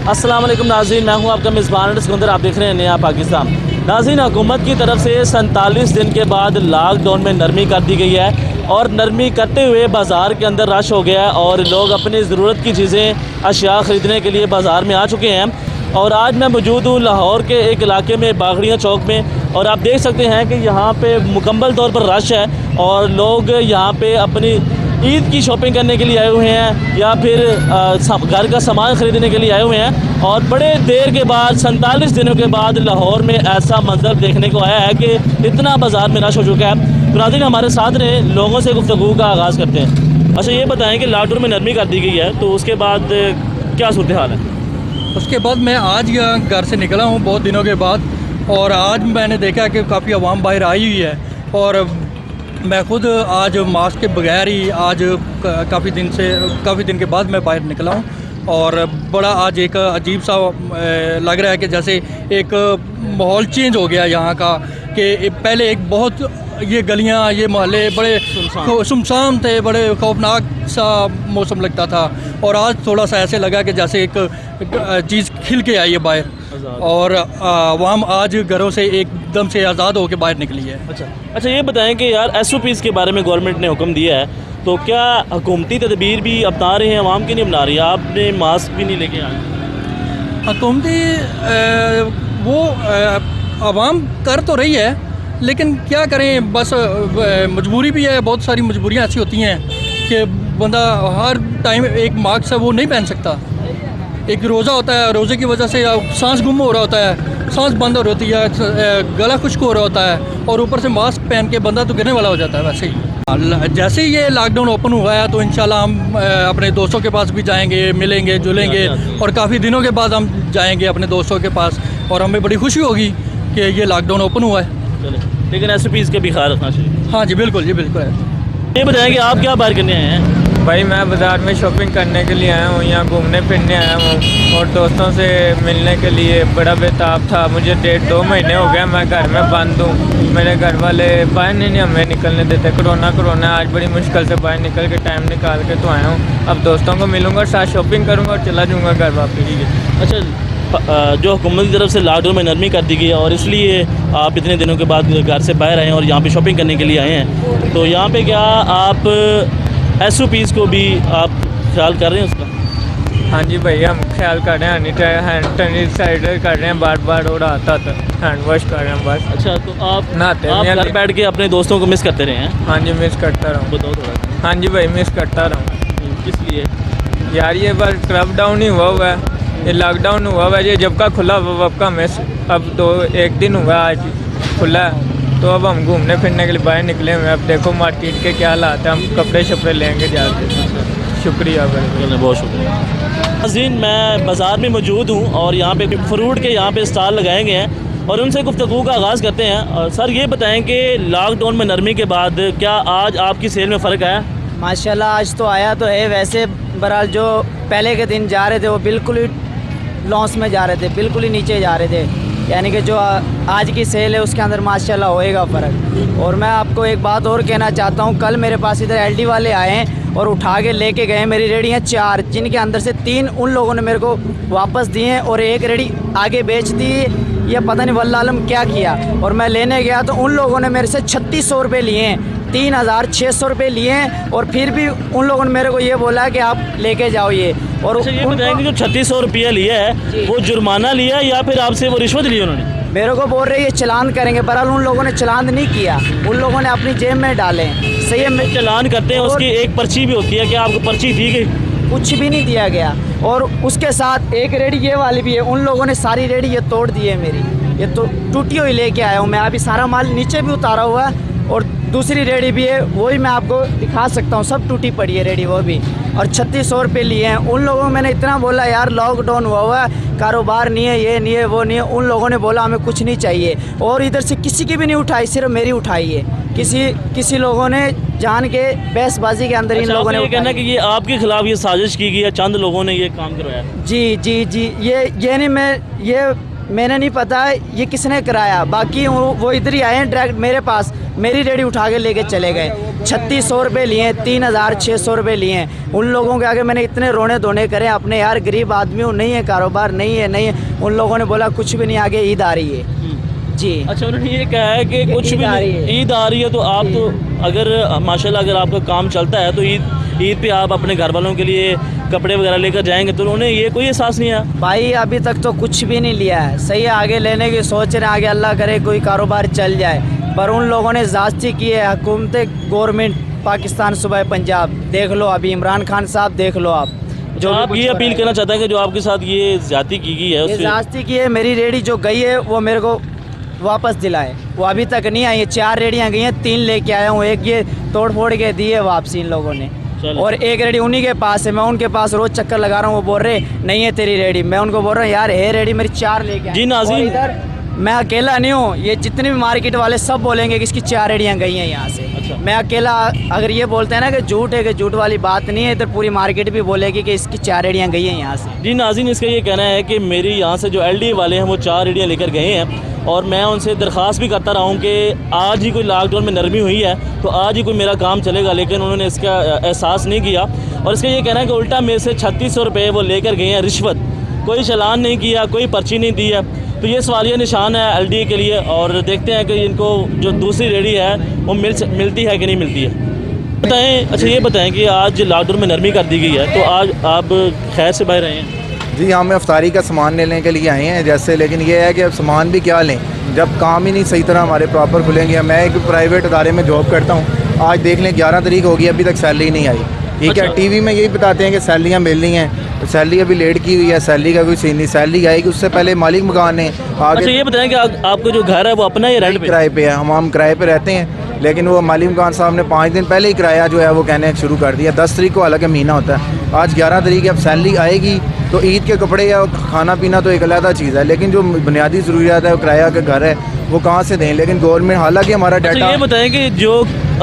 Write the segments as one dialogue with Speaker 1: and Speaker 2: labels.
Speaker 1: अस्सलाम वालेकुम नाज़रीन, मैं हूं आपका मेज़बान सिकंदर। आप देख रहे हैं नया पाकिस्तान। नाज़रीन, हुकूमत की तरफ से 47 दिन के बाद लॉकडाउन में नरमी कर दी गई है और नरमी करते हुए बाज़ार के अंदर रश हो गया है और लोग अपनी ज़रूरत की चीज़ें अशिया ख़रीदने के लिए बाज़ार में आ चुके हैं। और आज मैं मौजूद हूँ लाहौर के एक इलाके में, बागड़ियाँ चौक में, और आप देख सकते हैं कि यहाँ पे मुकम्मल तौर पर रश है और लोग यहाँ पे अपनी ईद की शॉपिंग करने के लिए आए हुए हैं या फिर घर का सामान ख़रीदने के लिए आए हुए हैं। और बड़े देर के बाद 47 दिनों के बाद लाहौर में ऐसा मंजर देखने को आया है कि इतना बाज़ार में रश हो चुका है। तो नाज़रीन, हमारे साथ रहे, लोगों से गुफ्तगू का आगाज़ करते हैं। अच्छा, ये बताएं कि लॉकडाउन में नरमी कर दी गई है, तो उसके बाद क्या सूरत हाल है?
Speaker 2: उसके बाद मैं आज घर से निकला हूँ बहुत दिनों के बाद, और आज मैंने देखा कि काफ़ी आवाम बाहर आई हुई है। और मैं खुद आज मास्क के बगैर ही आज काफ़ी दिन के बाद मैं बाहर निकला हूँ। और बड़ा आज एक अजीब सा लग रहा है कि जैसे एक माहौल चेंज हो गया यहाँ का, कि पहले एक बहुत ये गलियाँ, ये मोहल्ले बड़े सुनसान थे, बड़े खौफनाक सा मौसम लगता था। और आज थोड़ा सा ऐसे लगा कि जैसे एक चीज़ खिल के आई है बाहर, और आवाम आज घरों से एकदम से आज़ाद होकर बाहर निकली है।
Speaker 1: अच्छा, ये बताएं कि यार SOPs के बारे में गवर्नमेंट ने हुक्म दिया है, तो क्या हुकूमती तदबीर भी अपना रहे हैं, आवाम की नहीं अपना रही है? आपने मास्क भी नहीं लेके आए?
Speaker 2: हुकूमती वो आवाम कर तो रही है, लेकिन क्या करें, बस मजबूरी भी है। बहुत सारी मजबूरियाँ ऐसी होती हैं कि बंदा हर टाइम एक मास्क से वो नहीं पहन सकता। एक रोज़ा होता है, रोज़े की वजह से सांस गुम हो रहा होता है, सांस बंद हो रही होती है, गला खुश्क हो रहा होता है, और ऊपर से मास्क पहन के बंदा तो गिरने वाला हो जाता है। वैसे ही जैसे ही ये लॉकडाउन ओपन हुआ है, तो इंशाल्लाह हम अपने दोस्तों के पास भी जाएंगे, मिलेंगे जुलेंगे, और काफ़ी दिनों के बाद हम जाएंगे अपने दोस्तों के पास, और हमें बड़ी खुशी होगी कि ये लॉकडाउन ओपन हुआ है।
Speaker 1: लेकिन SOPs का भी ख्याल रखना चाहिए।
Speaker 2: हाँ जी, बिल्कुल जी, बिल्कुल है।
Speaker 1: ये बताएं कि आप क्या बाहर करने आए हैं?
Speaker 3: भाई मैं बाज़ार में शॉपिंग करने के लिए आया हूँ, यहाँ घूमने फिरने आया हूँ और दोस्तों से मिलने के लिए। बड़ा बेताब था, मुझे 1.5-2 महीने हो गया मैं घर में बंद हूँ। मेरे घर वाले बाहर नहीं हमें निकलने देते। कोरोना आज बड़ी मुश्किल से बाहर निकल के टाइम निकाल के तो आया हूँ। अब दोस्तों को मिलूँगा और साथ शॉपिंग करूँगा और चला जाऊँगा घर वापस।
Speaker 1: अच्छा, जो हुकूमत की तरफ से लॉकडाउन में नरमी कर दी गई है और इसलिए आप इतने दिनों के बाद घर से बाहर आए हैं और यहाँ पे शॉपिंग करने के लिए आए हैं, तो यहाँ पे क्या आप SOPs को भी आप ख्याल कर रहे हैं उसका?
Speaker 3: हाँ जी भाई, हम ख्याल कर रहे हैं, हैंड सैनिटाइजर कर रहे हैं बार और आता था हैंड वॉश कर रहे हैं बस।
Speaker 1: अच्छा, तो आप
Speaker 3: नहाते
Speaker 1: घर बैठ के अपने दोस्तों को मिस करते रहे हैं?
Speaker 3: हाँ जी, मिस करता रहा हूँ।
Speaker 1: बताओ थोड़ा।
Speaker 3: हाँ जी भाई, मिस करता रहा हूँ।
Speaker 1: किस लिए?
Speaker 3: यार ये बार लॉकडाउन ही हुआ है, ये लॉकडाउन हुआ है, ये जब का खुला वब का मिस। अब तो 1 दिन हुआ आज खुला है, तो अब हम घूमने फिरने के लिए बाहर निकले हुए हैं। अब देखो मार्केट के क्या हालात है, हम कपड़े शपड़े लेंगे जाके। शुक्रिया भाई,
Speaker 1: बहुत शुक्रिया। नाज़रीन, मैं बाज़ार में मौजूद हूँ और यहाँ पे फ्रूट के यहाँ पे स्टॉल लगाए गए हैं और उनसे गुफ्तगू का आगाज़ करते हैं। और सर, ये बताएं कि लॉकडाउन में नरमी के बाद क्या आज आपकी सेल में फ़र्क आया?
Speaker 4: माशाल्लाह आज तो आया तो है। वैसे बहरहाल जो पहले के दिन जा रहे थे वो बिल्कुल ही लॉस में जा रहे थे, बिल्कुल ही नीचे जा रहे थे। यानी कि जो आज की सेल है उसके अंदर माशाल्लाह होएगा फ़र्क। और मैं आपको एक बात और कहना चाहता हूँ, कल मेरे पास इधर LD वाले आए हैं और उठा के लेके गए मेरी रेडियाँ 4, जिनके अंदर से 3 उन लोगों ने मेरे को वापस दिए हैं और 1 रेडी आगे बेच दी। ये पता नहीं वल्लाह आलम क्या किया। और मैं लेने गया तो उन लोगों ने मेरे से 3600 रुपये लिए हैं, 3600 रुपये लिए हैं, और फिर भी उन लोगों ने मेरे को ये बोला कि आप लेके जाओ ये। और
Speaker 1: अच्छा, ये बताएंगे जो 3600 रुपया लिया है वो जुर्माना लिया या फिर आपसे वो रिश्वत ली उन्होंने?
Speaker 4: मेरे को बोल रहे ये चलान करेंगे, बहरहाल उन लोगों ने चलान नहीं किया, उन लोगों ने अपनी जेब में डाले। सही है,
Speaker 1: चलान करते हैं, उसकी एक पर्ची भी होती है, क्या आपको पर्ची दी गई?
Speaker 4: कुछ भी नहीं दिया गया। और उसके साथ 1 रेडी ये वाली भी है, उन लोगों ने सारी रेडी ये तोड़ दी है मेरी। ये तो टूटी हुई लेके आया हूँ मैं, अभी सारा माल नीचे भी उतारा हुआ है, और दूसरी रेडी भी है, वो ही मैं आपको दिखा सकता हूँ, सब टूटी पड़ी है रेडी वो भी। और 3600 रुपये लिए हैं उन लोगों को। मैंने इतना बोला यार लॉकडाउन हुआ है, कारोबार नहीं है, ये नहीं है, वो नहीं है। उन लोगों ने बोला हमें कुछ नहीं चाहिए, और इधर से किसी की भी नहीं उठाई, सिर्फ मेरी उठाई है। किसी लोगों ने जान के बहसबाजी के अंदर इन लोगों ने
Speaker 1: कहना कि ये आपके खिलाफ ये साजिश की गई है, चंद लोगों ने ये काम करवाया?
Speaker 4: जी, ये नहीं, मैं ये मैंने नहीं पता ये किसने कराया, बाकी वो इधर ही आए हैं डायरेक्ट मेरे पास, मेरी रेडी उठा के लेके चले गए। 3600 रुपये लिए, 3600 रुपये लिए। उन लोगों के आगे मैंने इतने रोने धोने करे अपने, यार गरीब आदमी हूँ, नहीं है कारोबार, नहीं है। उन लोगों ने बोला कुछ भी नहीं, आगे ईद आ रही है जी।
Speaker 1: अच्छा, उन्होंने ये कहा है कि कुछ भी ईद आ रही है, तो आप तो अगर माशाल्लाह अगर आपका काम चलता है तो ईद पे आप अपने घर वालों के लिए कपड़े वगैरह लेकर जाएंगे, तो उन्हें ये कोई एहसास नहीं है?
Speaker 4: भाई अभी तक तो कुछ भी नहीं लिया है, सही है, आगे लेने की सोच रहे हैं, आगे अल्लाह करे कोई कारोबार चल जाए। पर उन लोगों ने ज़्यादती की है, हुकूमत गवर्नमेंट पाकिस्तान सूबा पंजाब, देख लो अभी इमरान खान साहब, देख लो आप।
Speaker 1: जो आप ये अपील करना चाहते हैं कि जो आपके साथ ये ज़्यादती की गई है,
Speaker 4: ये ज़्यादती की है, मेरी रेडी जो गई है वो मेरे को वापस दिलाए, वो अभी तक नहीं आई है। 4 रेडियाँ गई हैं, 3 लेके आया हूँ, एक ये तोड़ फोड़ के दी है वापसी इन लोगों ने, और एक रेडी उन्हीं के पास है। मैं उनके पास रोज़ चक्कर लगा रहा हूँ, वो बोल रहे नहीं है तेरी रेडी, मैं उनको बोल रहा हूँ यार है रेडी मेरी, 4 लेके आए।
Speaker 1: जी नाज़रीन,
Speaker 4: इधर मैं अकेला नहीं हूँ, ये जितने भी मार्केट वाले सब बोलेंगे कि इसकी 4 रेडियाँ गई हैं यहाँ से।
Speaker 1: अच्छा।
Speaker 4: मैं अकेला, अगर ये बोलते हैं ना कि झूठ है, कि झूठ वाली बात नहीं है, इधर पूरी मार्केट भी बोलेगी कि इसकी 4 रेडियाँ गई हैं यहाँ से।
Speaker 1: जी नाज़रीन, इसका ये कहना है कि मेरी यहाँ से जो LD वाले हैं वो 4 रेडियाँ लेकर गए हैं, और मैं उनसे दरख्वास्त भी करता रहा हूँ कि आज ही कोई लॉकडाउन में नरमी हुई है तो आज ही कोई मेरा काम चलेगा, लेकिन उन्होंने इसका एहसास नहीं किया। और इसका ये कहना है कि उल्टा मेरे से 3600 रुपये वो लेकर गए हैं रिश्वत, कोई चालान नहीं किया, कोई पर्ची नहीं दी है। तो ये सवालिया निशान है LD के लिए, और देखते हैं कि इनको जो दूसरी रेडी है वो मिलती है कि नहीं मिलती है। बताएं, अच्छा ये बताएं कि आज लॉकडाउन में नरमी कर दी गई है, तो आज आप खैर से बाहर आए हैं?
Speaker 5: जी, हम अफ्तारी का सामान लेने के लिए आए हैं जैसे, लेकिन ये है कि अब सामान भी क्या लें जब काम ही नहीं सही तरह हमारे प्रॉपर खुलेंगे। मैं एक प्राइवेट अदारे में जॉब करता हूँ, आज देख लें 11 तारीख होगी, अभी तक सैलरी नहीं आई। ठीक है, टीवी में यही बताते हैं कि सैलरियाँ मिल रही हैं, तो सैलरी अभी लेट की हुई है, सैलरी का कोई सीन नहीं, सैलरी आएगी उससे पहले मालिक मकान है आगे।
Speaker 1: अच्छा ये बताएं कि आपका जो घर है वो अपना ही रेंट पे?
Speaker 5: किराए पे है, हम किराए पे रहते हैं, लेकिन वो मालिक मकान साहब ने 5 दिन पहले ही किराया जो है वो कहने शुरू कर दिया। 10 तारीख को हालांकि महीना होता है, आज 11 तारीख है, अब सैलरी आएगी तो ईद के कपड़े या खाना पीना तो एक अलग चीज़ है, लेकिन जो बुनियादी ज़रूरियात है, किराया का घर है, वो कहाँ से दें। लेकिन गवर्नमेंट, हालांकि हमारा डाटा।
Speaker 1: अच्छा ये बताएं कि जो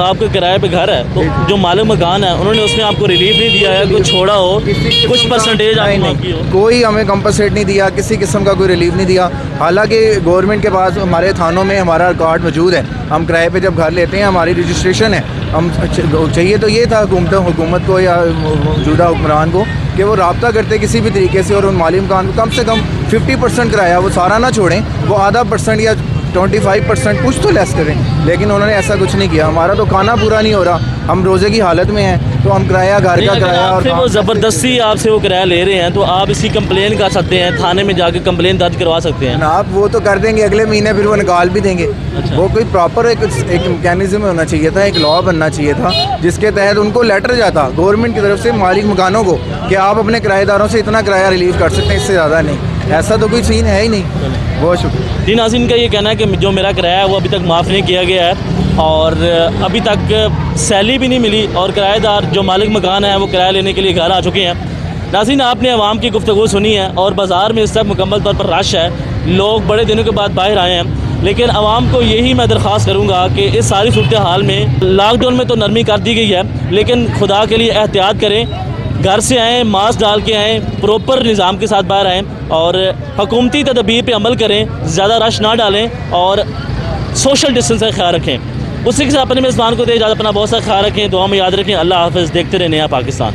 Speaker 1: आपके किराए पे घर है, तो जो मालिक मकान है उन्होंने उसमें आपको रिलीफ नहीं दिया है, कुछ छोड़ा हो, कुछ परसेंटेज आपको माफ की हो?
Speaker 5: कोई हमें कंपनसेट नहीं दिया, किसी किस्म का कोई रिलीफ नहीं दिया। हालांकि गवर्नमेंट के पास हमारे थानों में हमारा कार्ड मौजूद है, हम किराए पे जब घर लेते हैं हमारी रजिस्ट्रेशन है। हम चाहिए तो ये था हुकूमत को या मौजूदा हुक्मरान को कि वो रब्ता करते किसी भी तरीके से, और उन मालिक मकान को कम से कम 50% किराया, वो सारा ना छोड़ें, वो आधा % या 25% कुछ तो लेस करें, लेकिन उन्होंने ऐसा कुछ नहीं किया। हमारा तो खाना पूरा नहीं हो रहा, हम रोज़े की हालत में हैं, तो हम किराया, घर का किराया, और
Speaker 1: वो ज़बरदस्ती आपसे वो किराया ले रहे हैं, तो आप इसकी कंप्लेन कर सकते हैं, थाने में जाके कंप्लेन दर्ज करवा सकते हैं।
Speaker 5: आप वो तो कर देंगे, अगले महीने फिर वो निकाल भी देंगे।
Speaker 1: अच्छा।
Speaker 5: वो कोई प्रॉपर एक मैकेनिज्म होना चाहिए था, एक लॉ बनना चाहिए था जिसके तहत उनको लेटर जाता गवर्नमेंट की तरफ से मालिक मकानों को कि आप अपने किराएदारों से इतना किराया रिलीव कर सकते हैं, इससे ज़्यादा नहीं। ऐसा तो कोई सीन है ही नहीं। बहुत शुक्रिया।
Speaker 1: जी नाज़रीन, का ये कहना है कि जो मेरा किराया है वो अभी तक माफ़ नहीं किया गया है, और अभी तक सैलरी भी नहीं मिली, और किराएदार जो मालिक मकान है वो किराया लेने के लिए घर आ चुके हैं। नाज़रीन, आपने अवाम की गुफ्तगू सुनी है, और बाज़ार में इस तक मुकम्मल तौर पर रश है, लोग बड़े दिनों के बाद बाहर आए हैं। लेकिन आवाम को यही मैं दरख्वास्त करूँगा कि इस सारी सूरत हाल में, लॉकडाउन में तो नरमी कर दी गई है, लेकिन खुदा के लिए एहतियात करें, घर से आएँ, मास्क डाल के आएँ, प्रॉपर निज़ाम के साथ बाहर आएँ, और हुकूमती तदबीर पे अमल करें, ज़्यादा रश ना डालें, और सोशल डिस्टेंस का ख्याल रखें। उसी के साथ अपने मेज़बान को दे इजाज़त, अपना बहुत सा ख्याल रखें, दुआ में याद रखें। अल्लाह हाफ़िज़। देखते रहें नया पाकिस्तान।